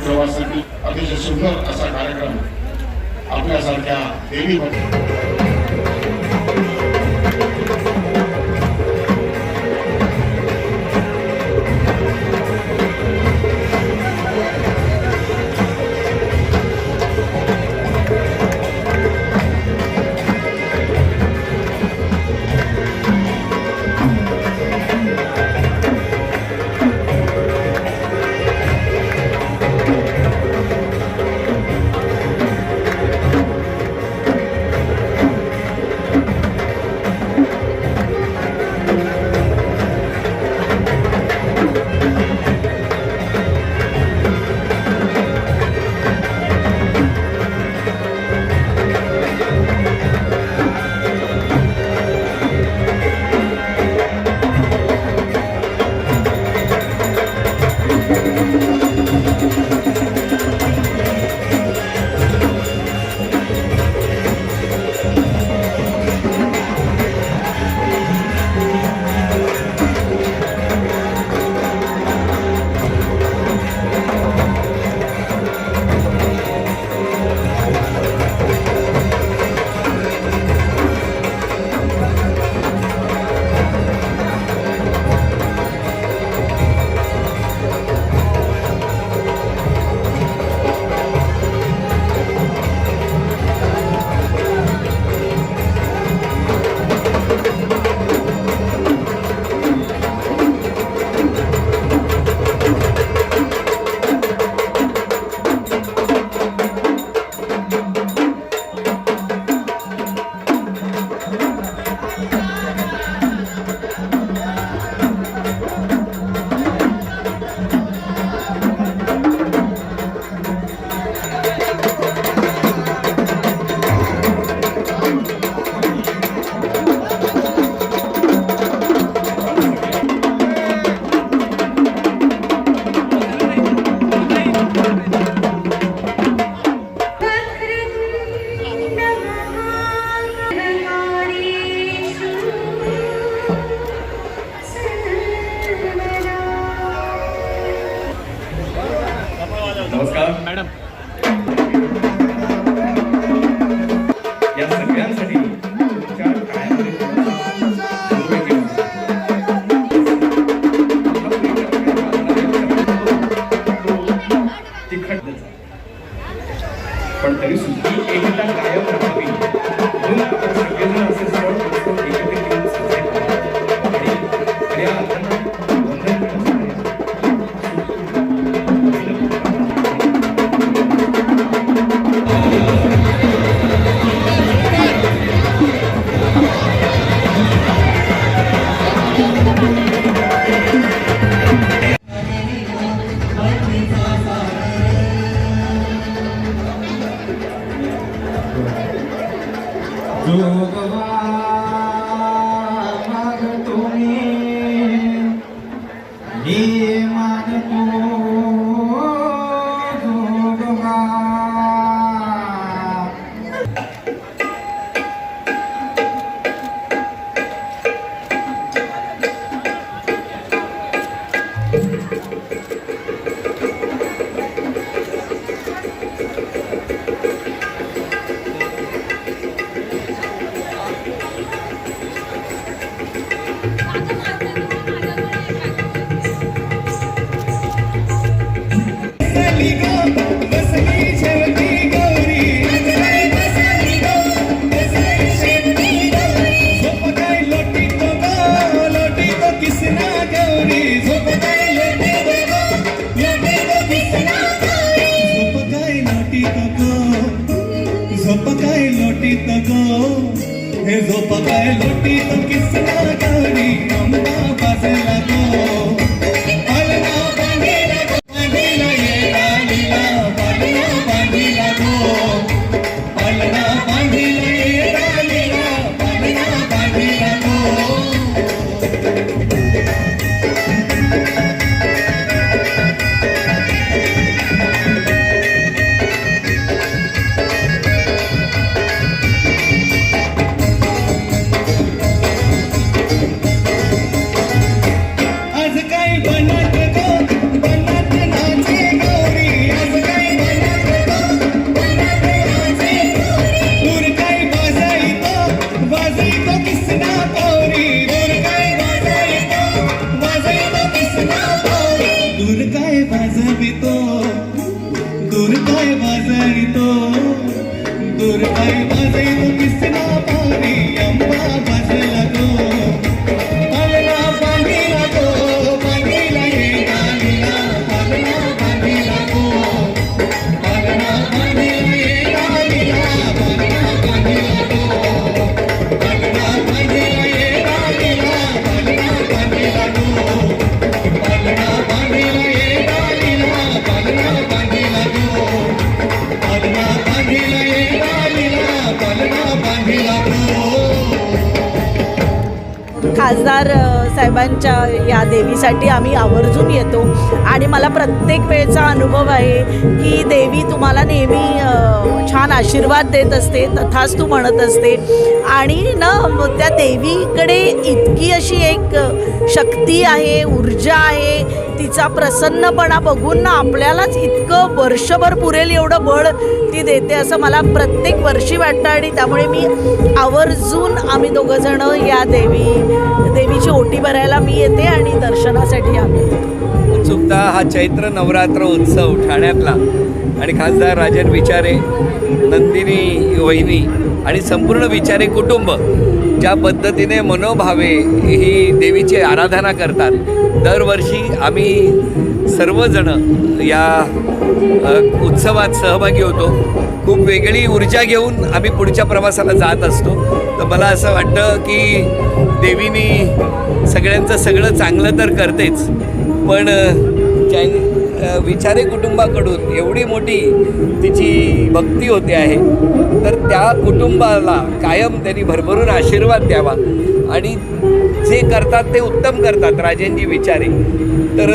प्रवासातील अतिशय सुंदर असा कार्यक्रम आपल्यासारख्या देवी नमस्कार मॅडम. या सगळ्यांसाठी तुमच्या काळामध्ये तिखट पण तरी सुद्धा एकता कायम राहावी म्हणून आपण सगळेजण असे सण उत्सव एकत्रित येऊन साजरे करतो आणि या वंदन झोप काय लोटी तो किसना गौरी अंबा बाजला गो पालना बांधीला ये डालीला पालना बांधीला गो पालना बांधीला ये डालीला पालना बांधीला गो दूर काय वाजवितो किसना पारी अंबा बाजला गो पालना बांधीला गो बांधीला ये डालीला पालना बांधीला गो पालना बांधीला ये डालीला पालना बांधीला गो पालना बांधीला ये डालीला पालना बांधीला गो पालना बांधीला ये डालीला पालना बांधीला गो पालना बांधीला ये डालीला पालना बांधीला गो. खासदार साहेबांच्या या देवीसाठी आम्ही आवर्जून येतो आणि मला प्रत्येक वेळचा अनुभव आहे की देवी तुम्हाला नेहमी छान आशीर्वाद देत असते, तथास्तु म्हणत असते आणि ना त्या देवीकडे इतकी अशी एक शक्ती आहे, ऊर्जा आहे, तिचा प्रसन्नपणा बघून ना आपल्यालाच इतकं वर्षभर पुरेल एवढं बळ ती देते असं मला प्रत्येक वर्षी वाटतं आणि त्यामुळे मी आवर्जून आम्ही दोघंजणं या देवीची ओटी भरायला मी येते आणि दर्शनासाठी आम्ही येतो. उत्सुकता हा चैत्र नवरात्र उत्सव ठाण्यातला आणि खासदार राजन विचारे, नंदिनी वहिनी आणि संपूर्ण विचारे कुटुंब ज्या पद्धतीने मनोभावे ही देवीची आराधना करतात. दरवर्षी आम्ही सर्वजणं या उत्सवात सहभागी होतो. खूप वेगळी ऊर्जा घेऊन आम्ही पुढच्या प्रवासाला जात असतो. तर मला असं वाटतं की देवीनी सगळ्यांचं सगळं चांगलं तर करतेच, पण विचारे कुटुंबाकडून एवढी मोठी तिची भक्ती होते आहे, तर त्या कुटुंबाला कायम त्यांनी भरभरून आशीर्वाद द्यावा आणि जे करतात ते उत्तम करतात राजनजी विचारे. तर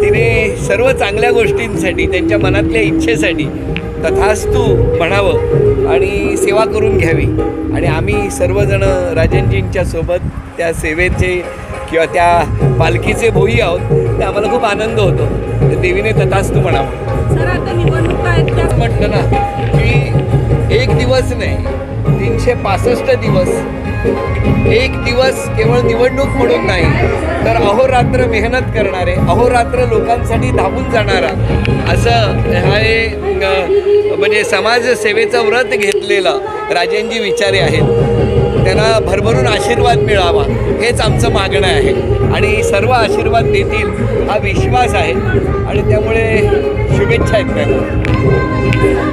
तिने सर्व चांगल्या गोष्टींसाठी, त्यांच्या मनातल्या इच्छेसाठी तथास्तु म्हणावं आणि सेवा करून घ्यावी आणि आम्ही सर्वजण राजनजींच्या सोबत त्या सेवेचे किंवा त्या पालखीचे भोई आहोत. ते आम्हाला खूप आनंद होतो. देवीने तथास्तु म्हणावं. सर आता निवडणुका आहेत त्या म्हटलं ना की एक दिवस नाही, 365 दिवस, एक दिवस केवळ निवडणूक म्हणून नाही तर अहोरात्र मेहनत करणारे, अहोरात्र लोकांसाठी धावून जाणारा असं हे म्हणजे समाजसेवेचं व्रत घेतलेलं राजनजी विचारे आहेत. त्यांना भरभरून आशीर्वाद मिळावा हेच आमचं मागणं आहे आणि सर्व आशीर्वाद देतील हा विश्वास आहे आणि त्यामुळे शुभेच्छा आहेत त्यांना.